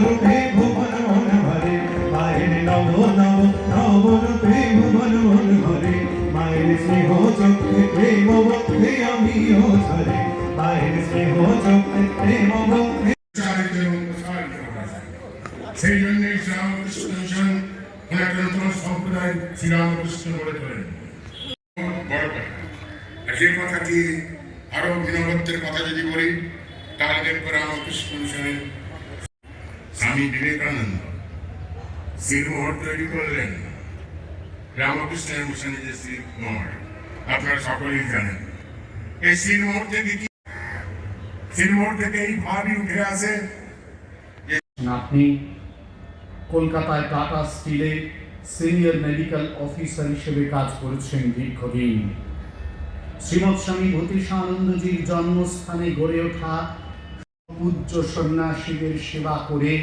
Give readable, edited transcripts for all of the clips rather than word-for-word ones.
রূপে ভুবন মন ভরে, মায়ের নব নব নবরূপে ভুবন মন ভরে, মায়ের স্নেহ চক্ষে প্রেম ভক্তি আমিও ঝরে, মায়ের স্নেহ চক্ষে প্রেম ভক্তি। সেই জন্যই শ্রীরামকৃষ্ণ মিশন ওনার নতুন সম্প্রদায় শ্রীরামকৃষ্ণ গড়ে তোলেন। যে কথাটি আরো ভিন্নত্বের কথা যদি বলি তাহলে দেখবো রামকৃষ্ণ মিশনের স্বামী বিবেকানন্দ শিলমোহর তৈরি করলেন। রামকৃষ্ণের মিশনে যে শিলমোহর আপনারা সকলেই জানেন। এই শিলমোহর থেকে কি শিলমোহর থেকে এই ভাবই উঠে আসে। আপনি কলকাতায় টাটা স্টিলে সিনিয়র মেডিকেল অফিসার হিসেবে কাজ করেছেন দীর্ঘদিন। শ্রীমৎ স্বামী ভূতিষ্ঠানন্দজির জন্মস্থানে গড়ে ওঠা পূজ্য সন্ন্যাসীদের সেবা করে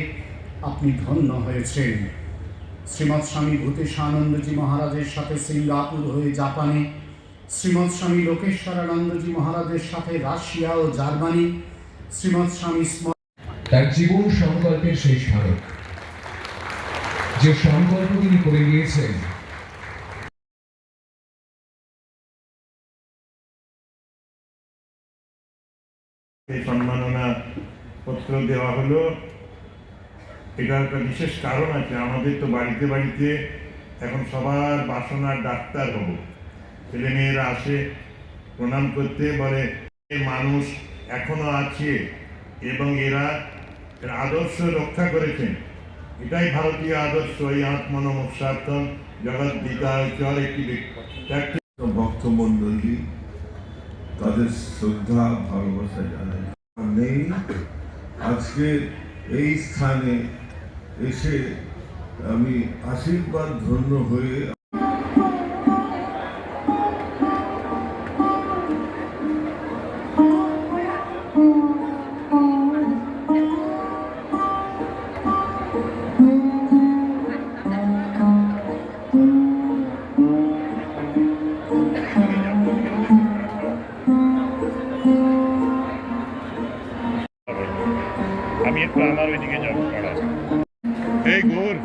আপনি ধন্য হয়েছেন। শ্রীমৎ স্বামী ভূতিষ্ঠানন্দজি মহারাজের সাথে সিঙ্গাপুর হয়ে জাপানে, শ্রীমৎ স্বামী লোকেশ্বরানন্দজি মহারাজের সাথে রাশিয়া ও জার্মানি, শ্রীমৎ স্বামী তার জীবন সংকল্পের সেই স্মারক, যে সংকল্প তিনি করে গিয়েছেন এই সম্মাননা পত্র দেওয়া হলো। এটার একটা বিশেষ কারণ আছে। আমাদের তো বাড়িতে বাড়িতে এখন সবার বাসনার ডাক্তার হব, ছেলে মেয়েরা আসে প্রণাম করতে, বলে মানুষ এখনো আছে এবং এরা আদর্শ রক্ষা করেছেন। এটাই ভারতীয় আদর্শ, এই আত্মনমস্বার্থম জগৎ বিদ্যাচর একটি ভক্তমণ্ডলী তাদের শ্রদ্ধা ভালোবাসা জানাই নেই। আজকে এই স্থানে এসে আমি আশীর্বাদ ধন্য হয়ে আমি একটু আমার ওইদিকে যাবো। এই ঘুর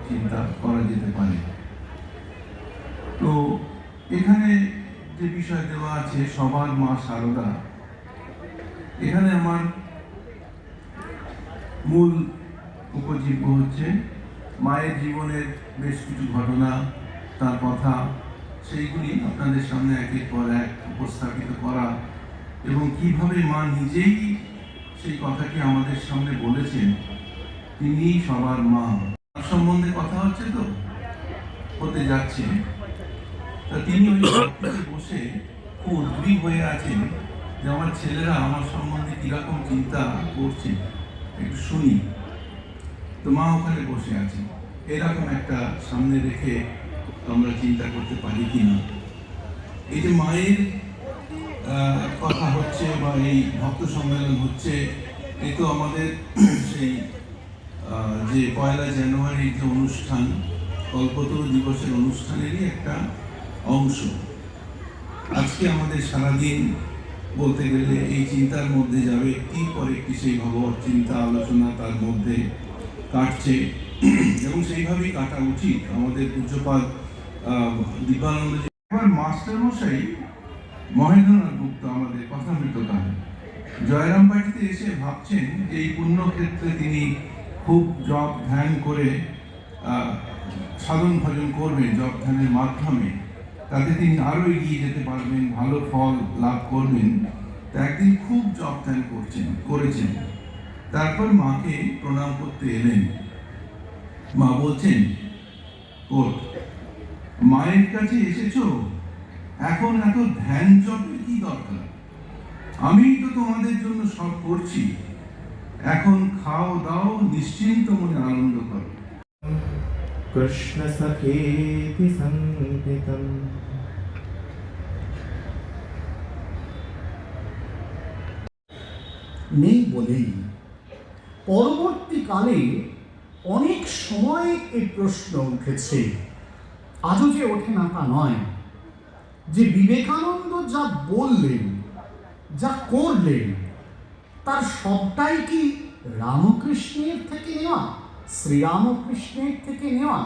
চিন্তা করা যেতে পারে। তো এখানে যে বিষয় দেওয়া আছে সবার মা শারদা, এখানে আমার মূল উপজীব্য হচ্ছে মায়ের জীবনের বেশ কিছু ঘটনা, তার কথা, সেইগুলি আপনাদের সামনে একের পর এক উপস্থাপিত করা এবং কিভাবে মা নিজেই সেই কথাটি আমাদের সামনে বলেছেন, তিনি সবার মা। তার সম্বন্ধে কথা হচ্ছে তো হতে যাচ্ছে, তা তিনি ওই বসে খুব উদ্বিগ হয়ে আছেন যে আমার ছেলেরা আমার সম্বন্ধে কিরকম চিন্তা করছে, একটু শুনি। তো মা ওখানে বসে আছে, এরকম একটা সামনে রেখে আমরা চিন্তা করতে পারি কিনা। এই যে মায়ের কথা হচ্ছে বা এই ভক্ত সম্মেলন হচ্ছে, এ তো আমাদের সেই যে 1 জানুয়ারির যে অনুষ্ঠান, কল্পতরু দিবসের অনুষ্ঠানেরই একটা অংশ। আজকে আমাদের সারাদিন বলতে গেলে এই চিন্তার মধ্যে যাবে, একটি পর একটি সেই ভগবত চিন্তা আলোচনা, তার মধ্যে কাটছে এবং সেইভাবেই কাটা উচিত। আমাদের পূজ্যপাল দিব্যানন্দ এবার মাস্টারমশাই মহেন্দ্রনাথ গুপ্ত আমাদের কথামৃতকার জয়রামবাটিতে এসে ভাবছেন যে এই পুণ্যক্ষেত্রে তিনি খুব জপ ধ্যান করে সাধন ভজন করবেন, জপ ধ্যানের মাধ্যমে তাতে তিনি আরও এগিয়ে যেতে পারবেন, ভালো ফল লাভ করবেন। তো একদিন খুব জপ ধ্যান করেছেন। তারপর মাকে প্রণাম করতে এলেন। মা বলছেন, মায়ের কাছে এসেছো, এখন এত ধ্যান জপের কি দরকার? আমি তো তোমাদের জন্য সব করছি, এখন খাও দাও, নিশ্চিন্ত মনে আনন্দ করো। কৃষ্ণ সখেতি সংহিতম। নেই বলেই পরবর্তীকালে অনেক সময় এই প্রশ্ন উঠেছে, আজও যে ওঠে না তা নয়, যে বিবেকানন্দ যা বললেন, যা করলেন, তার সবটাই কি রামকৃষ্ণের থেকে নেওয়া, শ্রীরামকৃষ্ণের থেকে নেওয়া,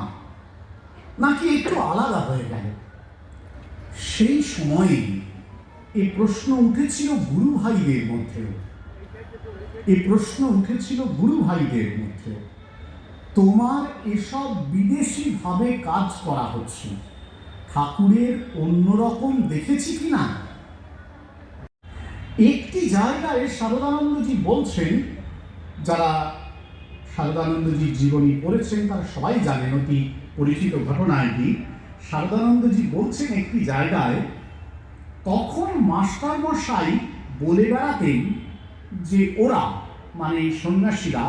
নাকি একটু আলাদা হয়ে গেল? সেই সময়ে এই প্রশ্ন উঠেছিল গুরু ভাইদের মধ্যেও, এই প্রশ্ন উঠেছিল গুরু ভাইদের মধ্যে, তোমার এসব বিদেশি ভাবে কাজ করা হচ্ছে, ঠাকুরের অন্যরকম দেখেছি কিনা? একটি জায়গায় শারদানন্দজি বলছেন, যারা শারদানন্দজির জীবনী পড়েছেন তারা সবাই জানেন, অতি পরিচিত ঘটনা এটি। শারদানন্দজি বলছেন একটি জায়গায়, তখন মাস্টারমশাই বলে বেড়াতেন যে ওরা মানে সন্ন্যাসীরা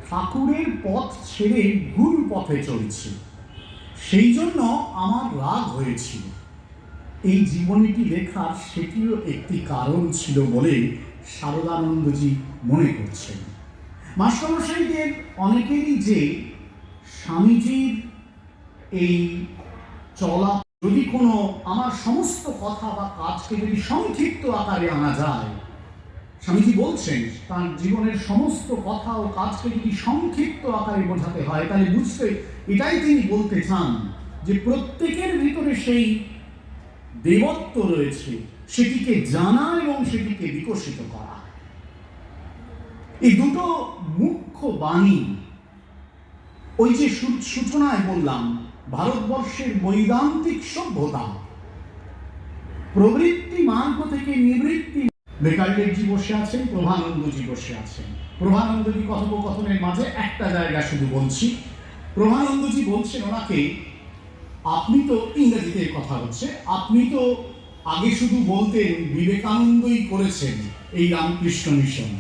ঠাকুরের পথ ছেড়ে ভুল পথে চলছে, সেই জন্য আমার রাগ হয়েছিল। এই জীবনীটি লেখার সেটিও একটি কারণ ছিল বলে শারদানন্দজি মনে করছেন। মাস্টারমশাইদের অনেকেরই যে স্বামীজির এই চলা, যদি কোনো আমার সমস্ত কথা বা কাজকে যদি সংক্ষিপ্ত আকারে আনা যায়, স্বামীজি বলছেন তার জীবনের সমস্ত কথা ও কাজকে যদি সংক্ষিপ্ত আকারে বোঝাতে হয়, তাহলে বুঝতে এটাই তিনি বলতে চান যে প্রত্যেকের ভিতরে সেই দেবত্ব রয়েছে, সেটিকে জানা এবং সেটিকে বিকশিত করা। এই দুটো মুখ্য বাণী, ওই যে সূচনায় বললাম, ভারতবর্ষের বৈদান্তিক সভ্যতা প্রবৃত্তি মার্গ থেকে নিবৃত্তি। বেকারজি বসে আছেন, প্রভানন্দজি বসে আছেন। প্রভানন্দজি কথোপকথনের মাঝে একটা জায়গা শুধু বলছি, প্রভানন্দজি বলছেন ওনাকে, আপনি তো, ইংরেজিতে কথা হচ্ছে, আপনি তো আগে শুধু বলতেন বিবেকানন্দই করেছেন এই রামকৃষ্ণ মিশন,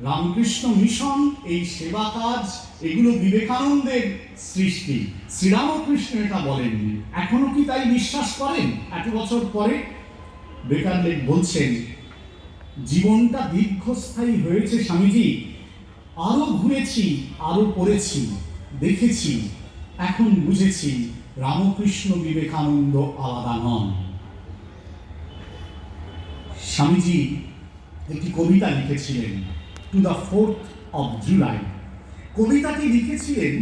রামকৃষ্ণ মিশন, এই সেবা কাজ, এগুলো বিবেকানন্দের সৃষ্টি, শ্রীরামকৃষ্ণ এটা বলেননি। এখনো কি তাই বিশ্বাস করেন এত বছর পরে? বেকারলেট বলছেন, জীবনটা দীর্ঘস্থায়ী হয়েছে স্বামীজি, আরো ঘুরেছি, আরো পড়েছি, দেখেছি, এখন বুঝেছি রামকৃষ্ণ বিবেকানন্দ আলাদা নন। স্বামীজি একটি কবিতা লিখেছিলেন, to the 4th of July। কবিতাটি লিখেছিলেন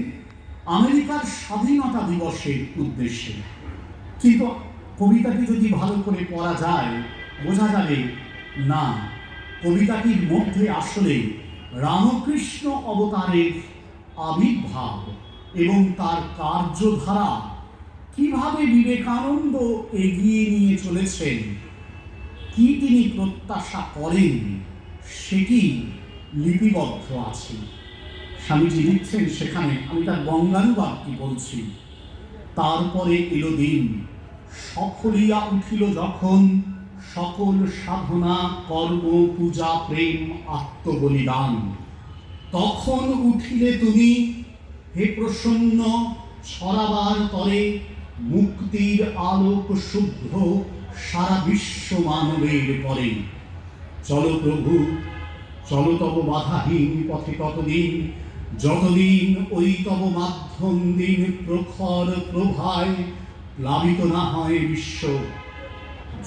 আমেরিকার স্বাধীনতা দিবসের উদ্দেশ্যে, কিন্তু কবিতাটি যদি ভালো করে পড়া যায় বোঝা যাবে না, কবিতাটির মধ্যে আসলে রামকৃষ্ণ অবতারের আবির্ভাব এবং তার কার্যধারা কিভাবে বিবেকানন্দ এগিয়ে নিয়ে চলেছেন, কি তিনি প্রত্যাশা করেন, সেটি লিপিবদ্ধ আছে। স্বামীজি লিখছেন সেখানে, আমি তার বঙ্গানুবাদটি বলছি, তারপরে এলো দিন, সফলিয়া উঠিল যখন সকল সাধনা কর্ম পূজা প্রেম আত্মবলিদান, তখন উঠিলে তুমি হে প্রসন্ন ছড়াবার তরে মুক্তির আলোক শুভ্র সারা বিশ্ব মানবের পরে। চলো প্রভু চলো তব বাধাহীন পথে ততদিন, যতদিন ওই তব মাধ্যম দিন প্রখর প্রভায় প্লাবিত না হয় বিশ্ব,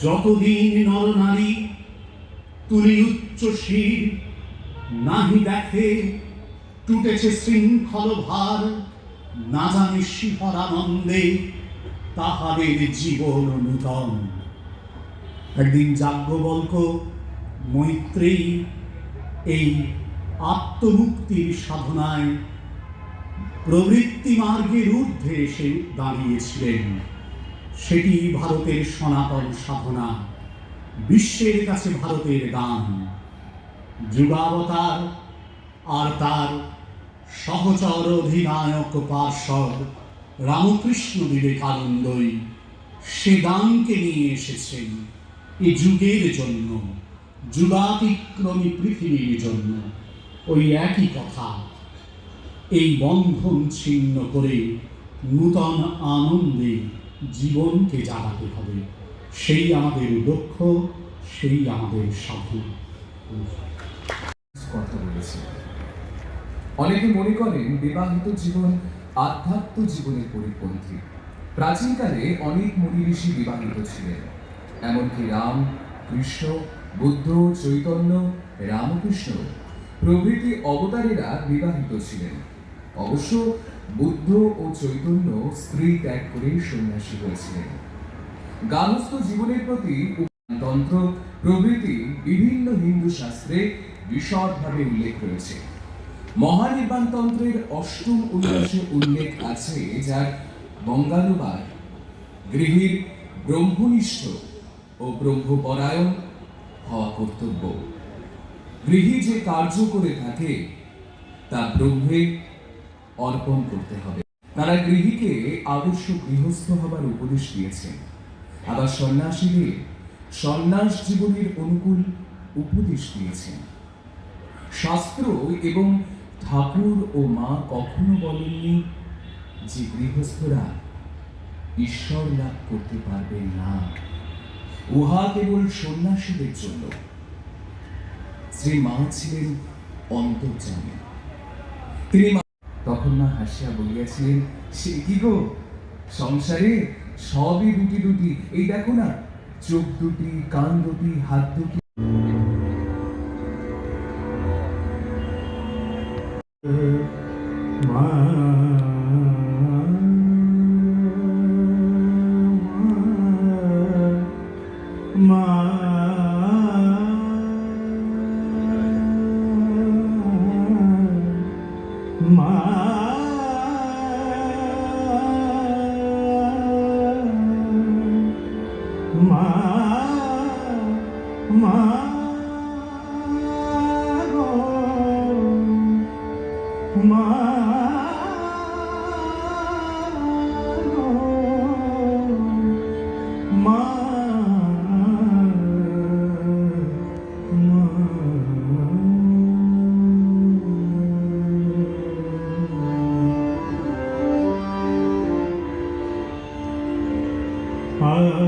যতদিন নরনারী তুলি উচ্চ শির নাহি দেখে টুটেছে শৃঙ্খল ভার, না জানে শিহর আনন্দে তাহাদের জীবন নূতন। একদিন যাজ্ঞবল্ক মৈত্রেয়ী এই আত্মমুক্তির সাধনায় প্রবৃত্তি মার্গের ঊর্ধ্বে এসে দাঁড়িয়েছিলেন। সেটি ভারতের সনাতন সাধনা, বিশ্বের কাছে ভারতের গান। যুগাবতার আর তার সহচর অধিনায়ক পার্ষদ রামকৃষ্ণ বিবেকানন্দই সে গানকে নিয়ে এসেছেন এ যুগের জন্য, যুগাতিক্রমী পৃথিবীর জন্য। ওই একই কথা, এই বন্ধন ছিন্ন করে নূতন আনন্দে জীবনকে জাগাতে হবে। সেই আমাদের লক্ষ্য, সেই আমাদের সাধনা। কথা বলেছে। অনেকে মনে করেন বিবাহিত জীবন আধ্যাত্ম জীবনের পরিপন্থী। প্রাচীনকালে অনেক মুনি ঋষি বিবাহিত ছিলেন, এমনকি রাম, কৃষ্ণ, বুদ্ধ, চৈতন্য, রামকৃষ্ণ প্রভৃতি অবতারেরা বিবাহিত ছিলেন। অবশ্য বুদ্ধ ও চৈতন্য স্ত্রী ত্যাগ করে সন্ন্যাসী হয়েছিলেন। গার্হস্থ্য জীবনের প্রতি তন্ত্র প্রভৃতি বিভিন্ন হিন্দু শাস্ত্রে বিশদভাবে উল্লেখ রয়েছে। মহানির্বাণ তন্ত্রের অষ্টম উল্লাসে উল্লেখ আছে, যার বঙ্গানুবাদ গৃহীর ব্রহ্মনিষ্ঠ ও ব্রহ্মপরায়ণ হওয়া কর্তব্য। গৃহী যে কার্য করে থাকে তা ব্রহ্মে অর্পণ করতে হবে। তারা গৃহীকে আদর্শ গৃহস্থ হবার উপদেশ দিয়েছেন, আবার সন্ন্যাসীদের সন্ন্যাস জীবনের অনুকূল উপদেশ দিয়েছেন। শাস্ত্র এবং ঠাকুর ও মা কখনো বলেননি যে গৃহস্থরা ঈশ্বর লাভ করতে পারবেন না, উহা কেবল সন্ন্যাসীদের জন্য। শ্রী মা ছিলেন অন্তর্যামী। তিনি তখন মা হাসিয়া বলিয়াছিলেন, সে কি গো, সংসারে সবই দুটি দুটি, এই দেখো না, চোখ দুটি, কান দুটি, হাত দুটি।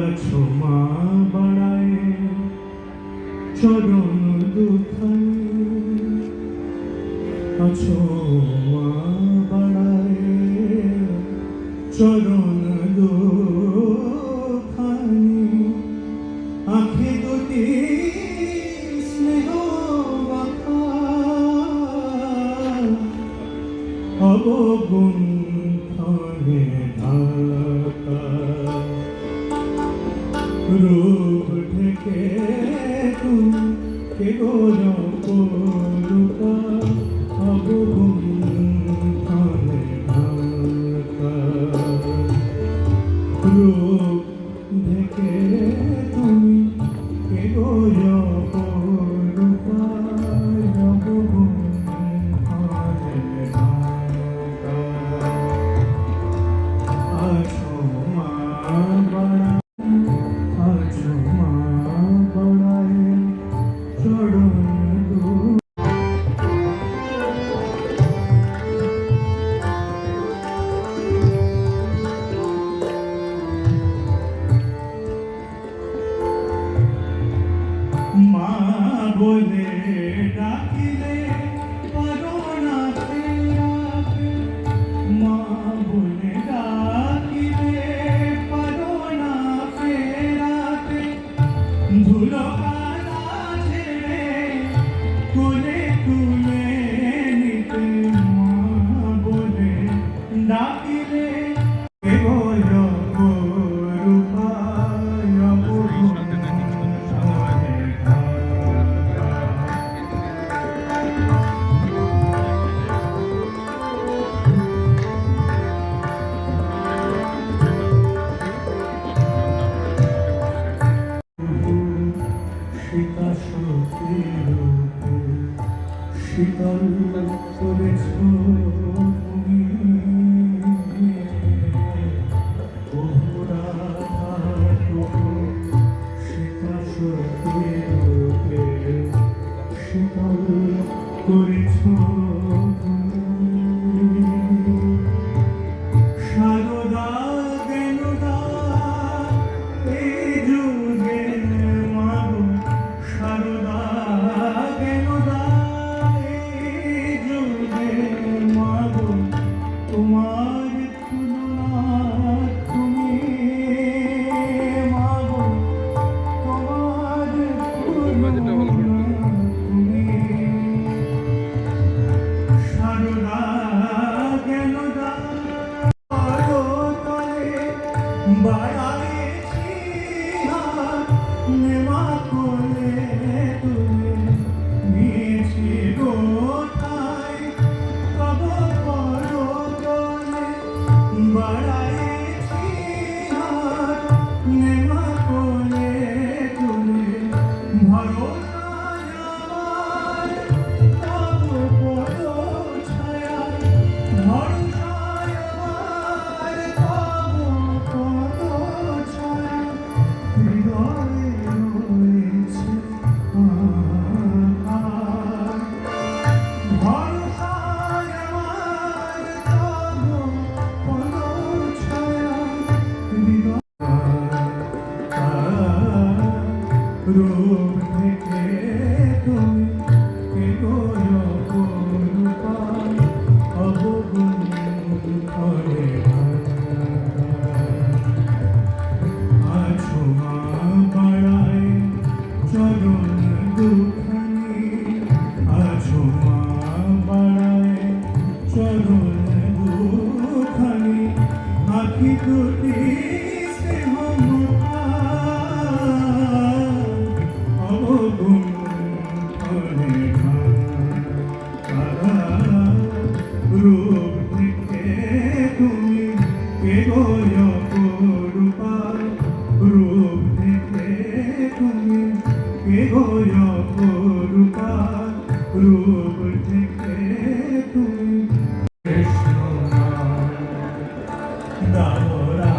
আছো মা বাড়ায় চরণ দুখানি, আছো মা বাড়ায় চরণ দুখানি, আঁখি দুটি স্নেহ মাখা অবগুণ্ঠনে ঢাকা, রূপ ঢেকে তুমি কে গোরূপা অবগুণ্ঠনে ঢাকা, রূপ ঢেকে তুমি কে গোরূপা অবগুণ্ঠনে ঢাকা, আছো মা বাড়া আছো মা বাড়ায় চরণ ডাকিলে কেবল রূপায় সীতা সতীর শীতল করেছ তুমি সীতা সতীর শীতল করেছ সারদা জ্ঞানদা এই যুগে মাগো সারদা জ্ঞানদা এই যুগে মাগো তোমার তুলনা তুমি মাগো তোমার তুলনা তুমি সারদা জ্ঞানদা বাড়াইছি হাত নেমা কোলে তুলে নিয়েছি গোঠায় তব পরগলে বাড়াইছি হাত নেমা কোলে তুলে ভরসায় আমার তব পর ছায়ায় ভরসায় আমার তব পর ছায়া হৃদয়ে রয়েছে আকার ভরসায় আমার তব পর ছায়া হৃদয় রূপ থেকে তুমি কেবল রূপায় অবগুণ করে আছো মা বাড়ায় চরণ দুখানি আছো মা বাড়ায় চরণ দুখানি আখি দুটি স্নেহ অবগুণ করে রূপ থেকে তুমি কেবল রূপায় রূপ থেকে তুমি কেবল রূপায় রূপ থেকে তুমি কৃষ্ণ দামোরা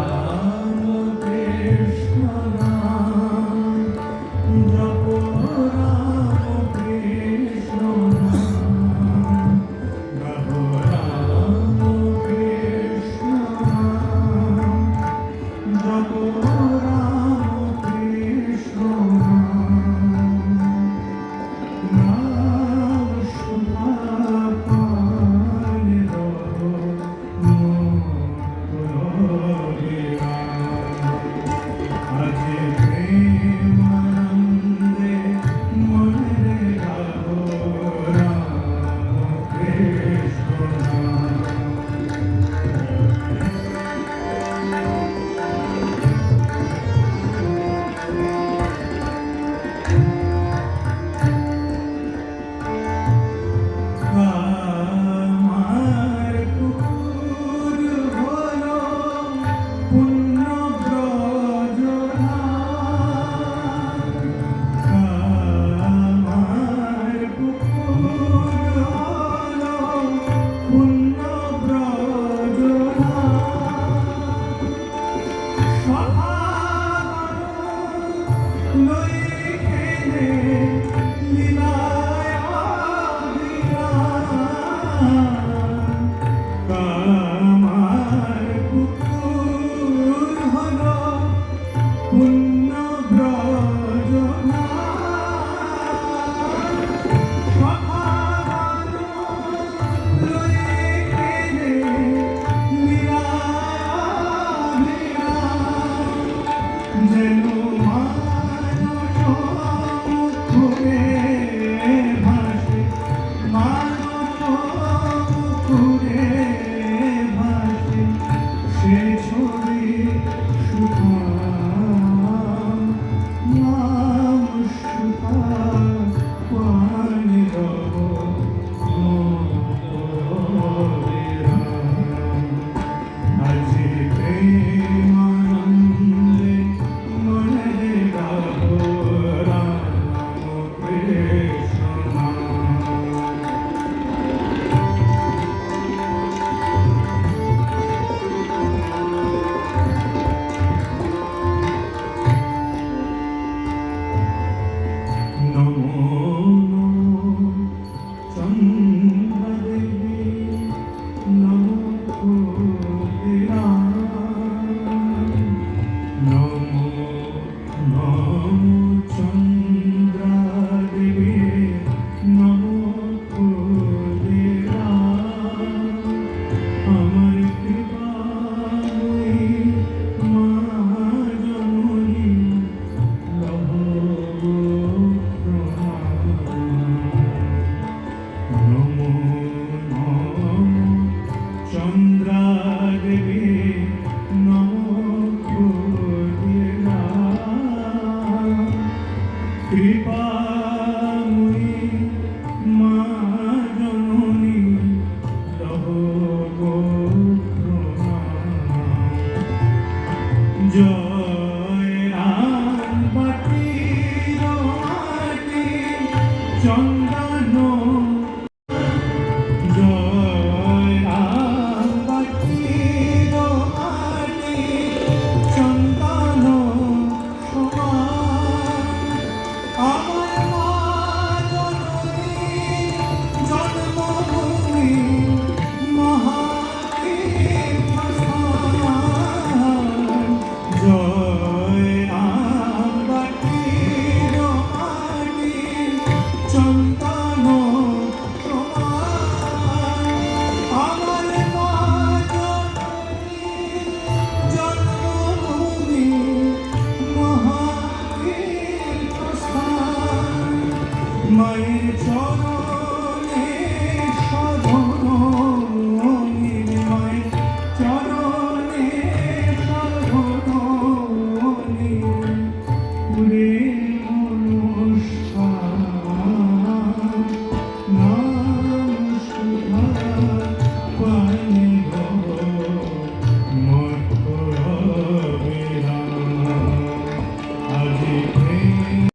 চন্দ্রা